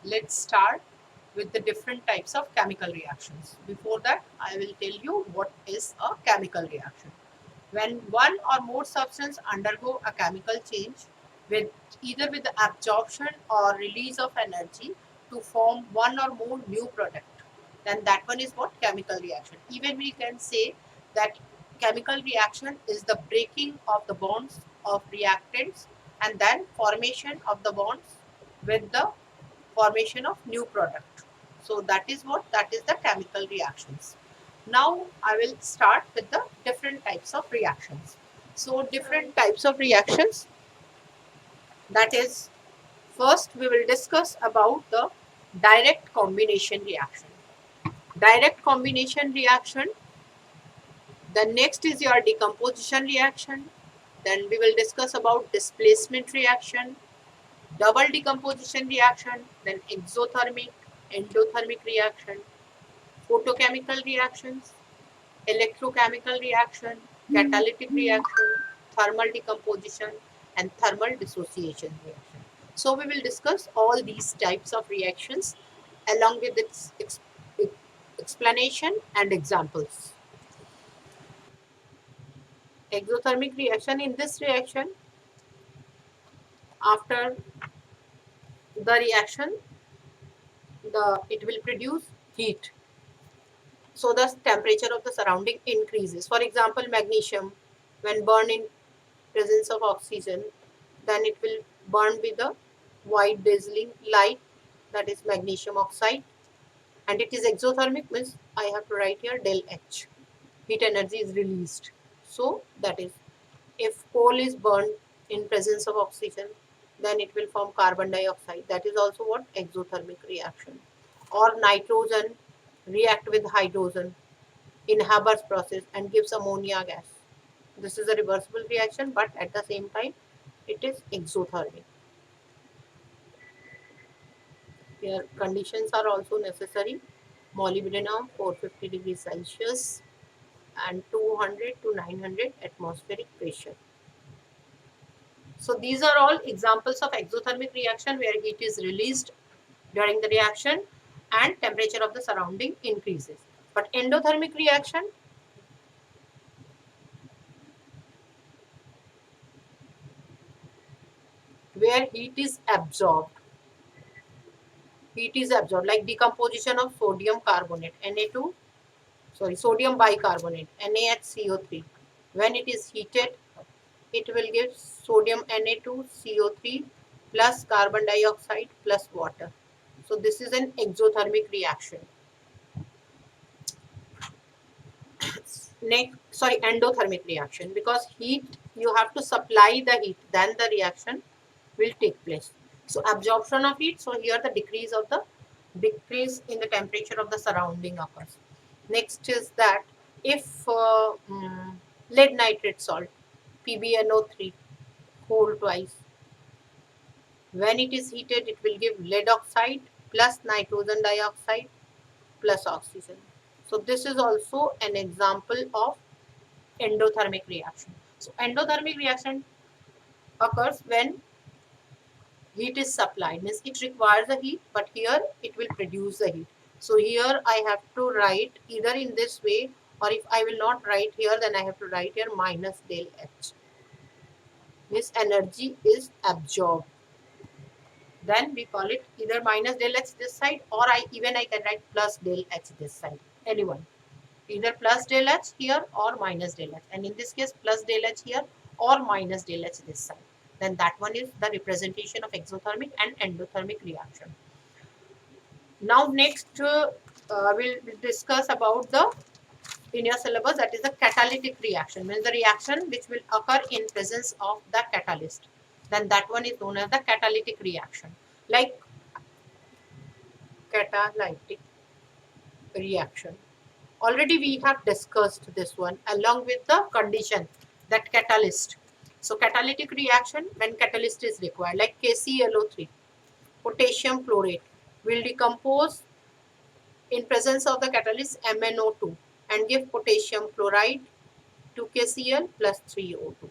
let's start with the different types of chemical reactions. Before that, I will tell you what is a chemical reaction. When one or more substance undergo a chemical change with either with the absorption or release of energy to form one or more new product, then that one is what chemical reaction. Even we can say that chemical reaction is the breaking of the bonds of reactants and then formation of the bonds with the formation of new product. So that is the chemical reactions. Now I will start with the different types of reactions. So different types of reactions, that is, first we will discuss about the direct combination reaction. Direct combination reaction, the next is your decomposition reaction. Then we will discuss about displacement reaction, double decomposition reaction, then exothermic, endothermic reaction, photochemical reactions, electrochemical reaction, catalytic reaction, thermal decomposition, and thermal dissociation reaction. So we will discuss all these types of reactions along with its explanation and examples. Exothermic reaction, in this reaction, after the reaction, it will produce heat. So the temperature of the surrounding increases. For example, magnesium, when burned in presence of oxygen, then it will burn with a white dazzling light, that is magnesium oxide, and it is exothermic, means I have to write here del H. Heat energy is released. So that is, if coal is burned in presence of oxygen, then it will form carbon dioxide. That is also what exothermic reaction. Or nitrogen react with hydrogen in Haber's process and gives ammonia gas. This is a reversible reaction, but at the same time, it is exothermic. Here, conditions are also necessary. Molybdenum 450 degrees Celsius and 200 to 900 atmospheric pressure. So these are all examples of exothermic reaction where heat is released during the reaction and temperature of the surrounding increases. But endothermic reaction, where heat is absorbed, like decomposition of sodium carbonate, sodium bicarbonate, NaHCO3. When it is heated, it will give sodium Na2CO3 plus carbon dioxide plus water. So this is an exothermic reaction. Endothermic reaction, because heat, you have to supply the heat, then the reaction will take place. So absorption of heat, so here the decrease in the temperature of the surrounding occurs. Next is that if lead nitrate salt, PbNO3, cool twice, when it is heated, it will give lead oxide plus nitrogen dioxide plus oxygen. So this is also an example of endothermic reaction. So endothermic reaction occurs when heat is supplied, means it requires the heat, but here it will produce the heat. So here I have to write either in this way, or if I will not write here, then I have to write here minus del H. This energy is absorbed. Then we call it either minus del H this side, or I can write plus del H this side. Anyone. Either plus del H here or minus del H. And in this case, plus del H here or minus del H this side. Then that one is the representation of exothermic and endothermic reaction. Now next we'll discuss about the, in your syllabus, that is the catalytic reaction, means the reaction which will occur in presence of the catalyst. Then that one is known as the catalytic reaction. Like catalytic reaction. Already we have discussed this one along with the condition, that catalyst. So catalytic reaction, when catalyst is required, like KClO3, potassium chlorate, will decompose in presence of the catalyst MnO2 and give potassium chloride 2KCl plus 3O2.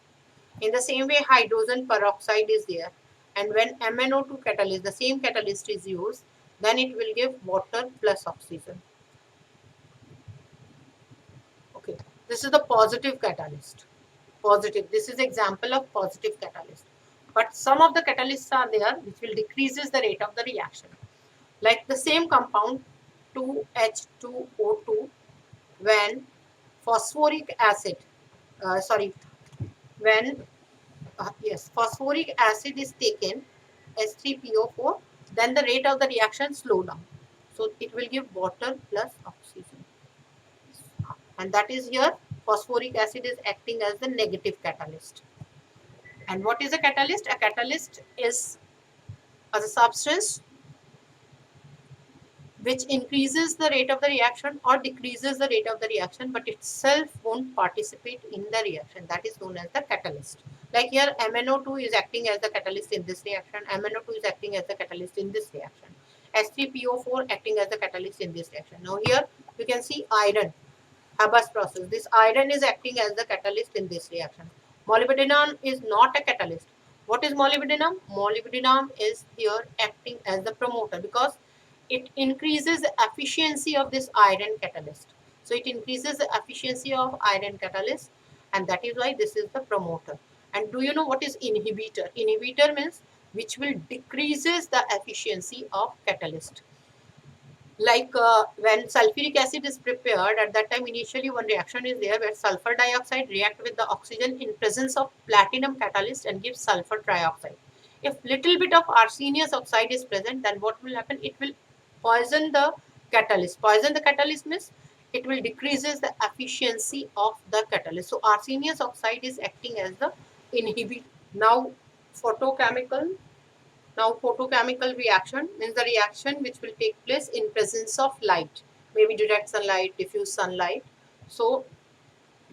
In the same way, hydrogen peroxide is there, and when MnO2 catalyst, the same catalyst is used, then it will give water plus oxygen. Okay, this is the positive catalyst. Positive. This is example of positive catalyst. But some of the catalysts are there which will decreases the rate of the reaction. Like the same compound 2H2O2, when phosphoric acid, sorry, when yes, phosphoric acid is taken, H3PO4, then the rate of the reaction slow down. So it will give water plus oxygen. And that is here, phosphoric acid is acting as the negative catalyst. And what is a catalyst? A catalyst is a substance which increases the rate of the reaction or decreases the rate of the reaction, but itself won't participate in the reaction. That is known as the catalyst. Like here, MnO2 is acting as the catalyst in this reaction. MnO2 is acting as the catalyst in this reaction. H3PO4 acting as the catalyst in this reaction. Now here, you can see iron, Haber's process. This iron is acting as the catalyst in this reaction. Molybdenum is not a catalyst. What is molybdenum? Molybdenum is here acting as the promoter because it increases the efficiency of this iron catalyst. So it increases the efficiency of iron catalyst, and that is why this is the promoter. And do you know what is inhibitor? Inhibitor means which will decreases the efficiency of catalyst. Like when sulfuric acid is prepared, at that time initially one reaction is there where sulfur dioxide react with the oxygen in presence of platinum catalyst and gives sulfur trioxide. If little bit of arsenious oxide is present, then what will happen? It will poison the catalyst. Poison the catalyst means it will decreases the efficiency of the catalyst. So arsenious oxide is acting as the inhibitor. Now photochemical Now, photochemical reaction means the reaction which will take place in presence of light, maybe direct sunlight, diffuse sunlight. So,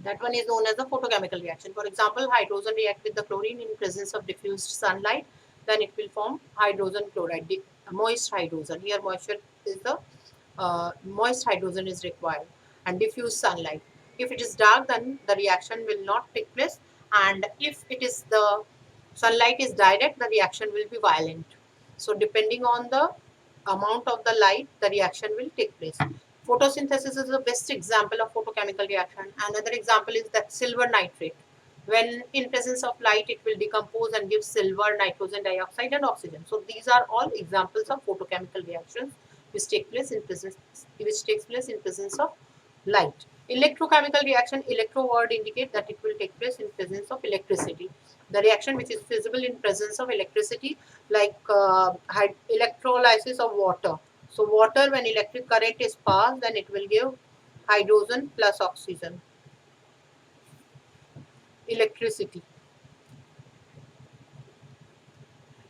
that one is known as a photochemical reaction. For example, hydrogen react with the chlorine in presence of diffused sunlight, then it will form hydrogen chloride, moist hydrogen. Here, moisture is the moist hydrogen is required, and diffuse sunlight. If it is dark, then the reaction will not take place, and if it is the sunlight is direct, the reaction will be violent. So depending on the amount of the light, the reaction will take place. Photosynthesis is the best example of photochemical reaction. Another example is that silver nitrate. When in presence of light, it will decompose and give silver, nitrogen dioxide, and oxygen. So these are all examples of photochemical reactions which takes place in presence of light. Electrochemical reaction, electro word indicate that it will take place in presence of electricity. The reaction which is feasible in presence of electricity, like electrolysis of water. So water, when electric current is passed, then it will give hydrogen plus oxygen. Electricity.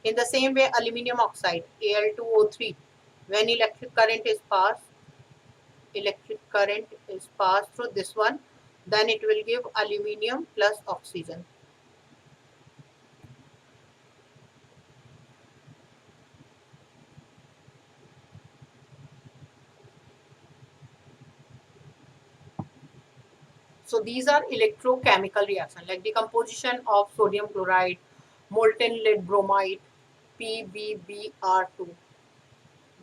In the same way, aluminum oxide, Al2O3, when electric current is passed through this one, then it will give aluminum plus oxygen. So these are electrochemical reactions like decomposition of sodium chloride, molten lead bromide, PbBr2.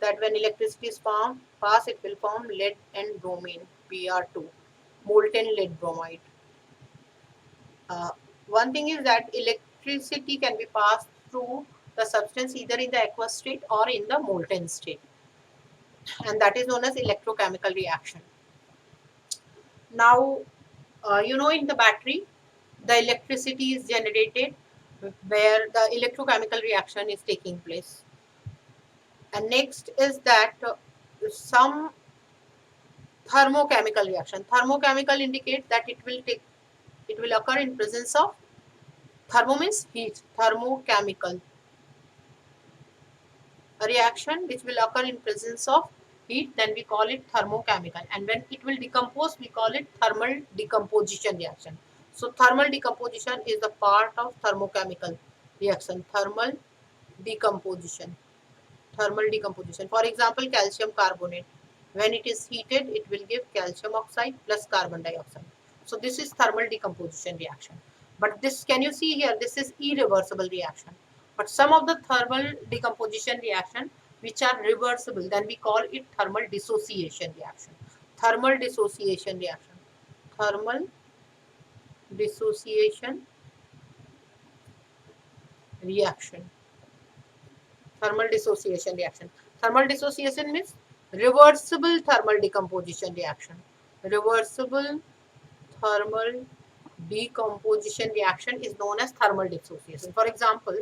That when electricity is passed, it will form lead and bromine, Br2, molten lead bromide. Uh, One thing is that electricity can be passed through the substance either in the aqueous state or in the molten state, and that is known as electrochemical reaction. Now, in the battery, the electricity is generated where the electrochemical reaction is taking place. And next is that some thermochemical reaction. Thermochemical indicates that it will occur in presence of thermo means heat. Thermochemical, a reaction which will occur in presence of heat, then we call it thermochemical. And when it will decompose, we call it thermal decomposition reaction. So thermal decomposition is the part of thermochemical reaction. Decomposition. Thermal decomposition. For example, calcium carbonate. When it is heated, it will give calcium oxide plus carbon dioxide. So this is thermal decomposition reaction. But this, can you see here, this is irreversible reaction. But some of the thermal decomposition reaction which are reversible, then we call it thermal dissociation reaction. Thermal dissociation reaction. Thermal dissociation reaction. Thermal dissociation reaction. Thermal dissociation means reversible thermal decomposition reaction. Reversible thermal decomposition reaction is known as thermal dissociation. For example,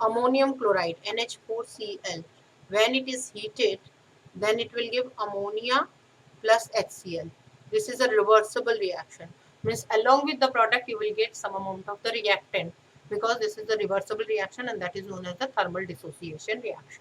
ammonium chloride NH4Cl, when it is heated, then it will give ammonia plus HCl. This is a reversible reaction. Means along with the product you will get some amount of the reactant, because this is the reversible reaction and that is known as the thermal dissociation reaction.